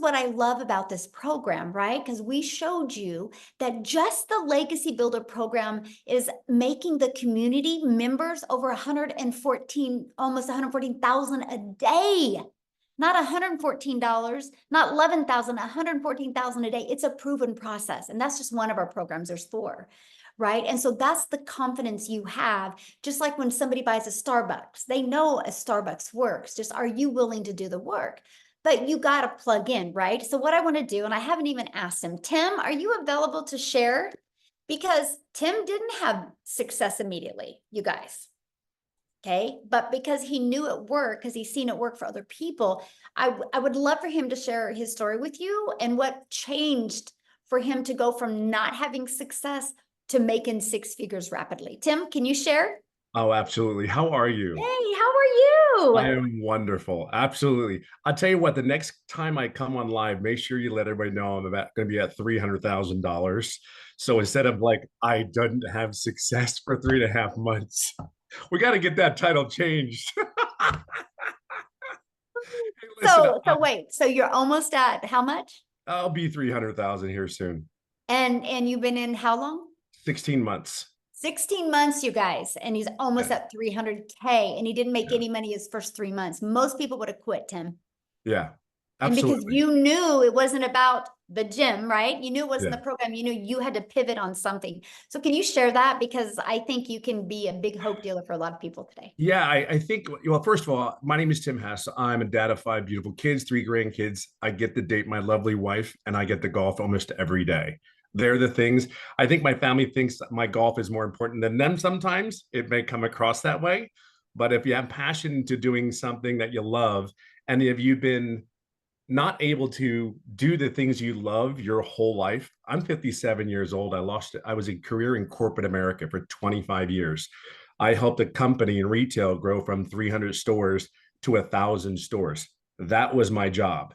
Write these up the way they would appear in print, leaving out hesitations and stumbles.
what I love about this program, right? Because we showed you that just the Legacy Builder program is making the community members over 114, almost 114,000 a day. Not $114, not 11,000, 114,000 a day. It's a proven process. And that's just one of our programs. There's four, right? And so that's the confidence you have. Just like when somebody buys a Starbucks, they know a Starbucks works. Just are you willing to do the work? But you got to plug in, right? So what I want to do, and I haven't even asked him, Tim, are you available to share? Because Tim didn't have success immediately, you guys. Okay, but because he knew it worked, because he's seen it work for other people, I would love for him to share his story with you and what changed for him to go from not having success to making six figures rapidly. Tim, can you share? Oh, absolutely. How are you? Hey, how are I you? am wonderful. Absolutely. I'll tell you what, the next time I come on live, make sure you let everybody know I'm about going to be at $300,000. So instead of like, I didn't have success for 3.5 months, we got to get that title changed. Hey, listen, So wait, so you're almost at how much? I'll be 300,000 here soon. And you've been in how long? 16 months. 16 months, you guys, and he's almost Yeah. at 300K, and he didn't make Yeah. any money his first 3 months. Most people would have quit, Tim. Yeah. And because Absolutely. you knew it wasn't about the gym, right? You knew it wasn't Yeah. the program. You knew you had to pivot on something. So can you share that? Because I think you can be a big hope dealer for a lot of people today. Yeah, I think, well, first of all, my name is Tim Hess. I'm a dad of five beautiful kids, three grandkids. I get to date my lovely wife, and I get to golf almost every day. They're the things. I think my family thinks that my golf is more important than them sometimes. It may come across that way. But if you have passion to doing something that you love, and if you've been not able to do the things you love your whole life. I'm 57 years old. I was a career in corporate America for 25 years. I helped a company in retail grow from 300 stores to 1,000 stores. That was my job.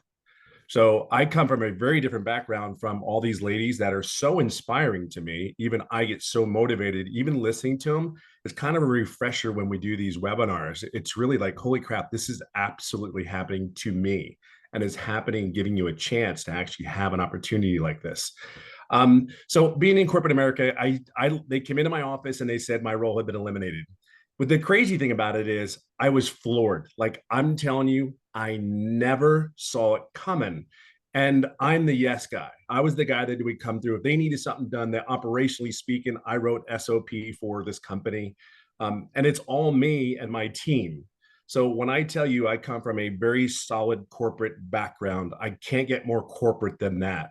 So I come from a very different background from all these ladies that are so inspiring to me. Even I get so motivated, even listening to them. It's kind of a refresher when we do these webinars. It's really like, holy crap, this is absolutely happening to me and is happening, giving you a chance to actually have an opportunity like this. So being in corporate America, they came into my office and they said my role had been eliminated. But the crazy thing about it is I was floored. Like I'm telling you, I never saw it coming. And I'm the yes guy. I was the guy that would come through. If they needed something done, that operationally speaking, I wrote SOP for this company. And it's all me and my team. So when I tell you I come from a very solid corporate background, I can't get more corporate than that.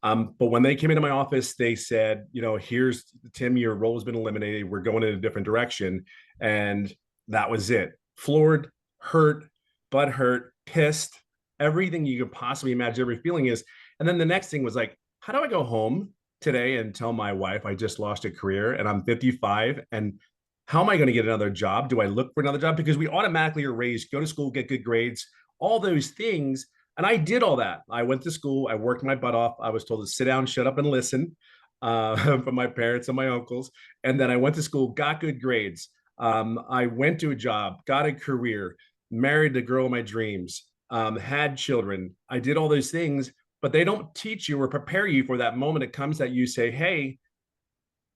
But when they came into my office, they said, here's Tim, your role has been eliminated. We're going in a different direction. And that was it. Floored, hurt, butt hurt, pissed, everything you could possibly imagine, every feeling is. And then the next thing was like, how do I go home today and tell my wife I just lost a career and I'm 55? And how am I going to get another job? Do I look for another job? Because we automatically are raised, go to school, get good grades, all those things. And I did all that. I went to school. I worked my butt off. I was told to sit down, shut up, and listen from my parents and my uncles. And then I went to school, got good grades. I went to a job, got a career, married the girl of my dreams, had children. I did all those things, but they don't teach you or prepare you for that moment it comes that you say, hey,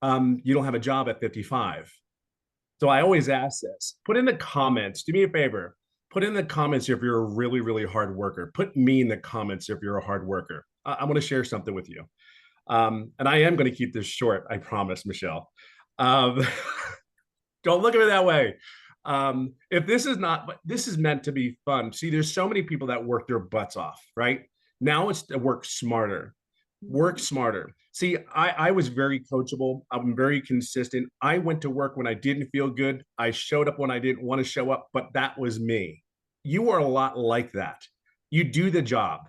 you don't have a job at 55. So I always ask this, put in the comments, do me a favor, put in the comments if you're a really, really hard worker. Put me in the comments if you're a hard worker. I'm going to share something with you. And I am going to keep this short, I promise, Michelle. Um, don't look at it that way. If this is not, but this is meant to be fun. See, there's so many people that work their butts off, right? Now it's to work smarter. Work smarter. See, I was very coachable. I'm very consistent. I went to work when I didn't feel good. I showed up when I didn't want to show up, but that was me. You are a lot like that. You do the job.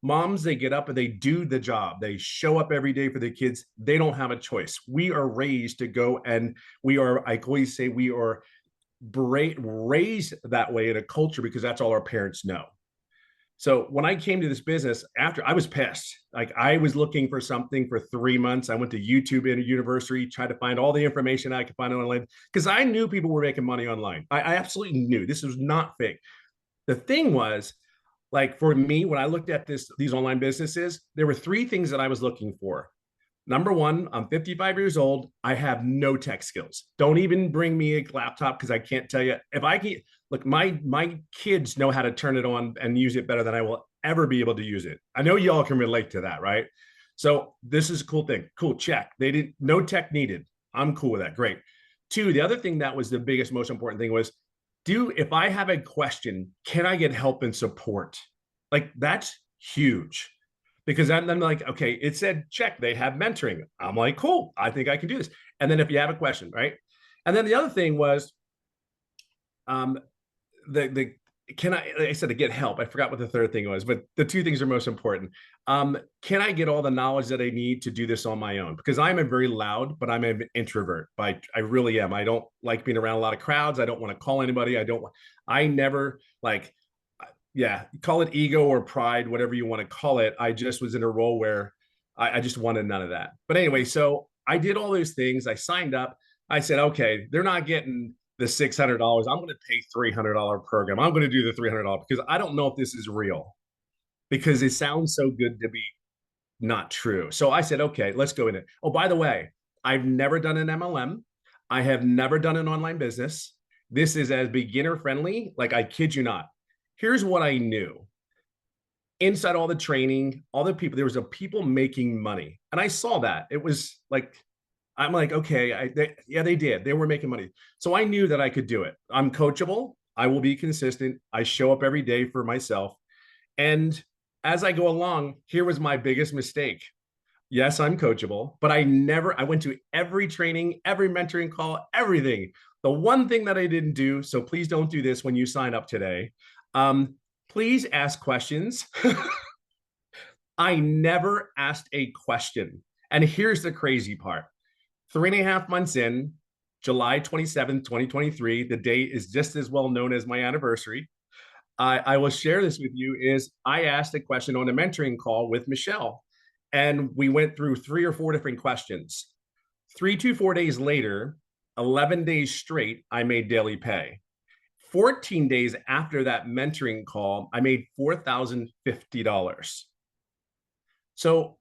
Moms, they get up and they do the job. They show up every day for the kids. They don't have a choice. We are raised to go and I always say we are raised that way in a culture because that's all our parents know. So when I came to this business, after I was pissed, like I was looking for something for 3 months. I went to YouTube in a university, tried to find all the information I could find online because I knew people were making money online. I absolutely knew this was not fake. The thing was, Like for me, when I looked at these online businesses, there were three things that I was looking for. Number one, I'm 55 years old. I have no tech skills. Don't even bring me a laptop because I can't tell you if I can. Look, my kids know how to turn it on and use it better than I will ever be able to use it. I know y'all can relate to that, right? So this is a cool thing. Cool, check. They didn't no tech needed. I'm cool with that. Great. Two, the other thing that was the biggest, most important thing was do if I have a question, can I get help and support? Like that's huge because I'm like, okay, it said check, they have mentoring. I'm like, cool, I think I can do this. And then if you have a question, right? And then the other thing was um the can I, like I said, to get help. I forgot what the third thing was, but the two things are most important. Can I get all the knowledge that I need to do this on my own? Because I'm a very loud, but I'm an introvert. But I really am. I don't like being around a lot of crowds. I don't want to call anybody. I never like, yeah, call it ego or pride, whatever you want to call it. I just was in a role where I just wanted none of that. But anyway, so I did all those things. I signed up. I said, okay, they're not getting the $600. I'm going to pay $300 program. I'm going to do the $300 because I don't know if this is real because it sounds so good to be not true. So I said, okay, let's go in it. Oh, by the way, I've never done an MLM. I have never done an online business. This is as beginner friendly. Like I kid you not. Here's what I knew. Inside all the training, all the people, there was a people making money. And I saw that. It was like, I'm like, okay, yeah, they did. They were making money. So I knew that I could do it. I'm coachable. I will be consistent. I show up every day for myself. And as I go along, here was my biggest mistake. Yes, I'm coachable, but I went to every training, every mentoring call, everything. The one thing that I didn't do, so please don't do this when you sign up today. Please ask questions. I never asked a question. And here's the crazy part. 3.5 months in, July 27th, 2023, the date is just as well known as my anniversary. I will share this with you is I asked a question on a mentoring call with Michelle, and we went through 3 or 4 different questions. 3 to 4 days later, 11 days straight, I made daily pay. 14 days after that mentoring call, I made $4,050. So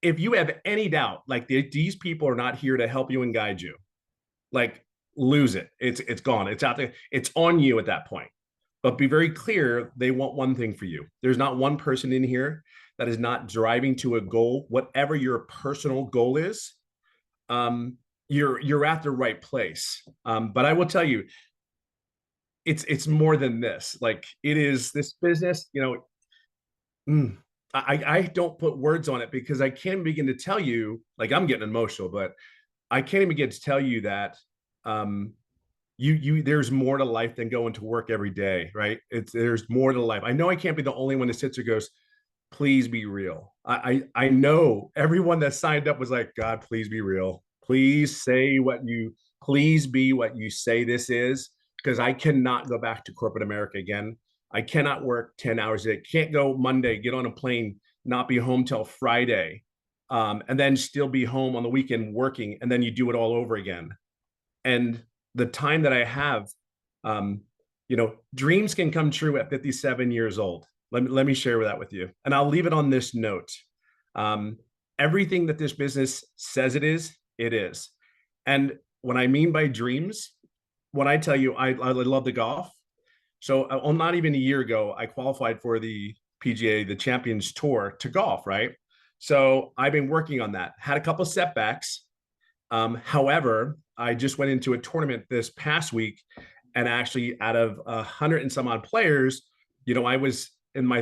if you have any doubt, like these people are not here to help you and guide you, like lose it. It's gone. It's out there. It's on you at that point. But be very clear, they want one thing for you. There's not one person in here that is not driving to a goal, whatever your personal goal is. You're at the right place. But I will tell you, it's more than this. Like it is this business, I don't put words on it because I can't begin to tell you, like I'm getting emotional, but I can't even begin to tell you that there's more to life than going to work every day, right? There's more to life. I know I can't be the only one that sits or goes, please be real. I know everyone that signed up was like, God, please be real. Please please be what you say this is, because I cannot go back to corporate America again. I cannot work 10 hours a day. Can't go Monday, get on a plane, not be home till Friday, and then still be home on the weekend working, and then you do it all over again. And the time that I have, dreams can come true at 57 years old. Let me share that with you. And I'll leave it on this note. Everything that this business says it is. And what I mean by dreams, when I tell you I love the golf. So not even a year ago, I qualified for the PGA, the Champions Tour to golf, right? So I've been working on that. Had a couple of setbacks. However, I just went into a tournament this past week, and actually out of 100 and some odd players, I was in my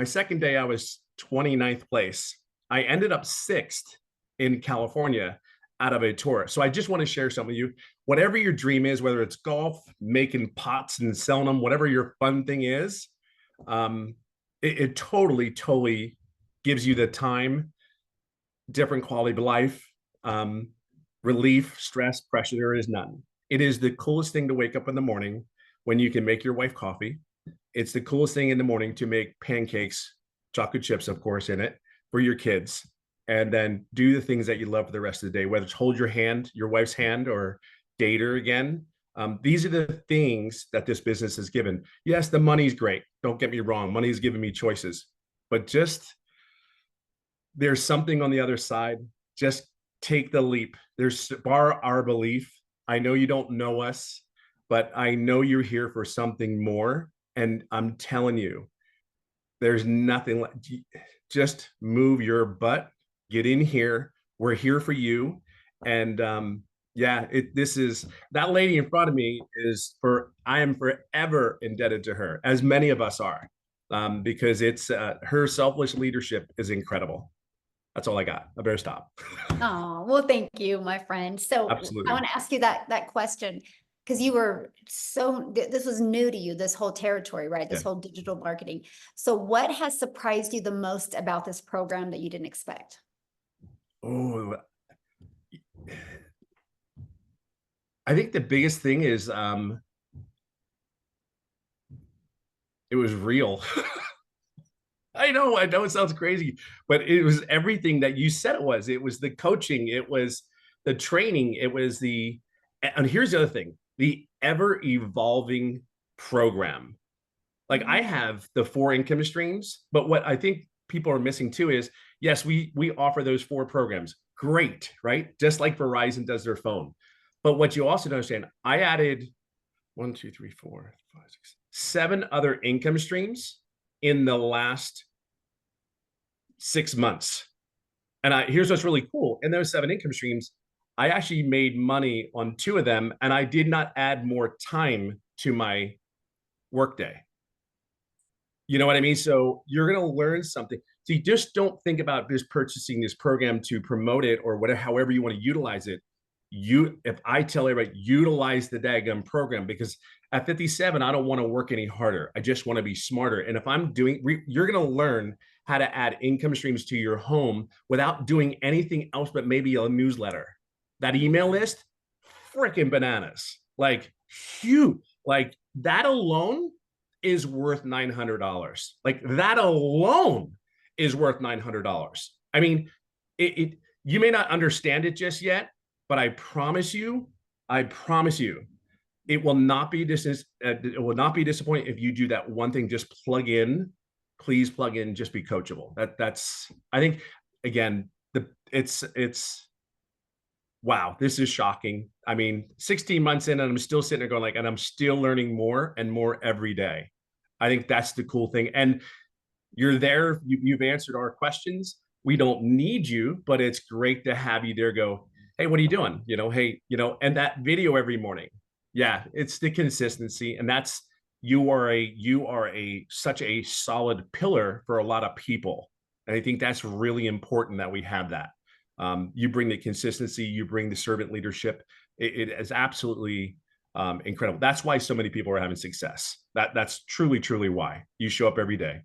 second day, I was 29th place. I ended up 6th in California out of a tour. So I just want to share some with you. Whatever your dream is, whether it's golf, making pots and selling them, whatever your fun thing is, it totally gives you the time, different quality of life, relief, stress, pressure. There is none. It is the coolest thing to wake up in the morning when you can make your wife coffee. It's the coolest thing in the morning to make pancakes, chocolate chips, of course, in it for your kids, and then do the things that you love for the rest of the day, whether it's hold your wife's hand, or date her again, These are the things that this business has given. Yes, the money's great. Don't get me wrong. Money's given me choices, but just there's something on the other side. Just take the leap. There's bar our belief. I know you don't know us, but I know you're here for something more. And I'm telling you, there's nothing like, just move your butt, get in here. We're here for you. And yeah, this is that lady in front of me I am forever indebted to her, as many of us are, because it's her selfless leadership is incredible. That's all I got. I better stop. Oh, well, thank you, my friend. So I Absolutely. want to ask you that question because you were this was new to you, this whole territory, right? Yeah. This whole digital marketing. So what has surprised you the most about this program that you didn't expect? Oh, I think the biggest thing is it was real. I know it sounds crazy, but it was everything that you said it was. It was the coaching, it was the training, it was and here's the other thing, the ever evolving program. Like I Mm. have the 4 income streams, but what I think people are missing too is yes, we offer those 4 programs. Great, right? Just like Verizon does their phone. But what you also don't understand, I added 7 other income streams in the last 6 months. And here's what's really cool. In those 7 income streams, I actually made money on 2 of them, and I did not add more time to my workday. You know what I mean? So you're going to learn something. So you just don't think about just purchasing this program to promote it or whatever, however you want to utilize it. If I tell everybody, utilize the daggum program, because at 57, I don't want to work any harder. I just want to be smarter. And if I'm you're going to learn how to add income streams to your home without doing anything else but maybe a newsletter. That email list, freaking bananas. Like, huge. Like, that alone is worth $900. Like, that alone is worth $900. I mean, you may not understand it just yet, but I promise you, it will not be it will not be disappointing if you do that one thing. Just plug in, please plug in. Just be coachable. That's I think again it's wow. This is shocking. I mean, 16 months in, and I'm still sitting there going like, and I'm still learning more and more every day. I think that's the cool thing. And you're there. You've answered our questions. We don't need you, but it's great to have you there. Go, hey, what are you doing? Hey, and that video every morning. Yeah, it's the consistency, and that's you are a such a solid pillar for a lot of people, and I think that's really important that we have that. You bring the consistency, you bring the servant leadership. It is absolutely incredible. That's why so many people are having success. That's truly why you show up every day.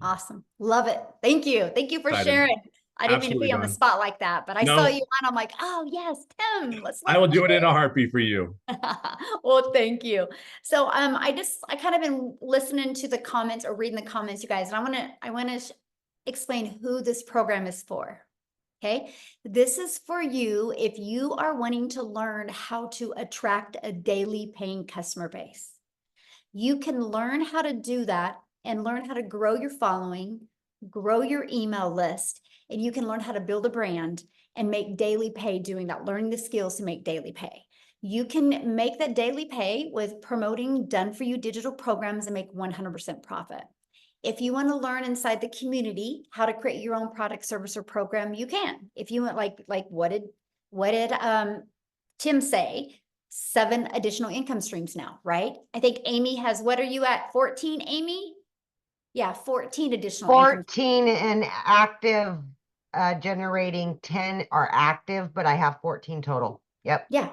Awesome. Love it. Thank you. Thank you for Excited. sharing. I didn't mean to put Absolutely, you on the Don. spot like that, but I saw you No, and I'm like, oh yes, Tim, let's I let will him do it in a share. heartbeat for you. Well, thank you. So I kind of been listening to the comments or reading the comments, you guys, and I want to explain who this program is for. Okay. This is for you if you are wanting to learn how to attract a daily paying customer base. You can learn how to do that and learn how to grow your following, grow your email list, and you can learn how to build a brand and make daily pay doing that, learning the skills to make daily pay. You can make that daily pay with promoting done for you digital programs and make 100% profit. If you want to learn inside the community how to create your own product, service, or program, you can. If you want, like what did Tim say? 7 additional income streams now, right? I think Amy has, what are you at? 14, Amy? Yeah, 14 additional income. 14 and active, generating 10 are active, but I have 14 total. Yep. Yeah,